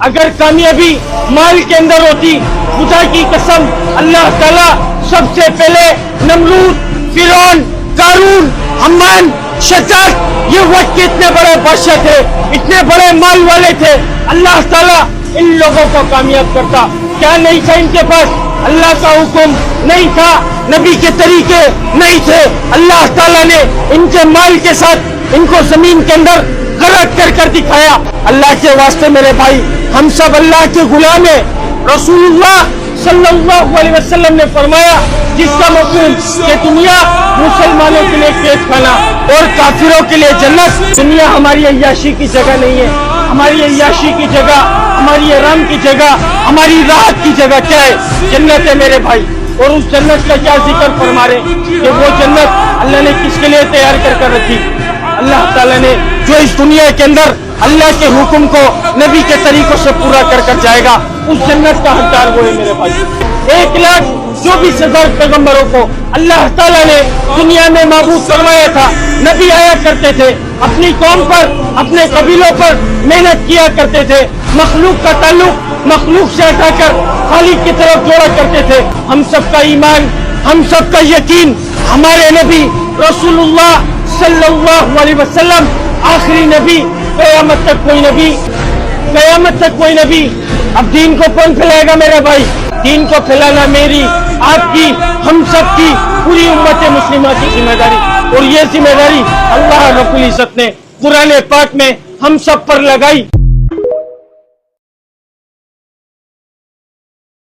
अगर कामयाबी माल के अंदर होती, खुदा की कसम अल्लाह ताला सबसे पहले नमरूद, फिरौन, कारून, हम्मान, शद्दाद, ये वक्त के इतने बड़े बादशाह थे, इतने बड़े माल वाले थे, अल्लाह ताला इन लोगों को कामयाब करता। क्या नहीं था इनके पास? अल्लाह का हुक्म नहीं था, नबी के तरीके नहीं थे। अल्लाह ताला ने इनके माल के साथ इनको जमीन के अंदर गरक कर दिखाया। अल्लाह के वास्ते मेरे भाई, हम सब अल्लाह के गुलाम हैं। रसूलुल्लाह सल्लल्लाहु अलैहि वसल्लम ने फरमाया, जिसका मफहूम कि दुनिया मुसलमानों के लिए पेट खाना और काफिरों के लिए जन्नत। दुनिया हमारी अय्याशी की जगह नहीं है। हमारी अय्याशी की जगह, हमारी आराम की जगह, हमारी राहत की जगह क्या है? जन्नत है मेरे भाई। और उस जन्नत का क्या जिक्र फरमा रहे कि वो जन्नत अल्लाह ने किसके लिए तैयार कर रखी? अल्लाह ताला ने जो इस दुनिया के अंदर अल्लाह के हुक्म को नबी के तरीकों से पूरा कर जाएगा, उस जन्नत का हकदार वो है मेरे भाई। 1,24,000 पैगंबरों को अल्लाह ताला ने दुनिया में महबूब फरमाया था। नबी आया करते थे, अपनी कौम पर, अपने कबीलों पर मेहनत किया करते थे, मखलूक का ताल्लुक मखलूक से हटाकर खालिक की तरफ जोड़ा करते थे। हम सबका ईमान, हम सबका यकीन हमारे नबी रसूलुल्लाह सल्लल्लाहु अलैहि वसल्लम आखिरी नबी, क़यामत तक कोई नबी, क़यामत तक कोई नबी। अब दीन को कौन फैलाएगा मेरे भाई? दीन को फैलाना मेरी, आपकी, हम सब की, पूरी उम्मत मुस्लिमा की जिम्मेदारी। और ये जिम्मेदारी अल्लाह रब्बुल इज्जत ने कुरान पाक में हम सब पर लगाई।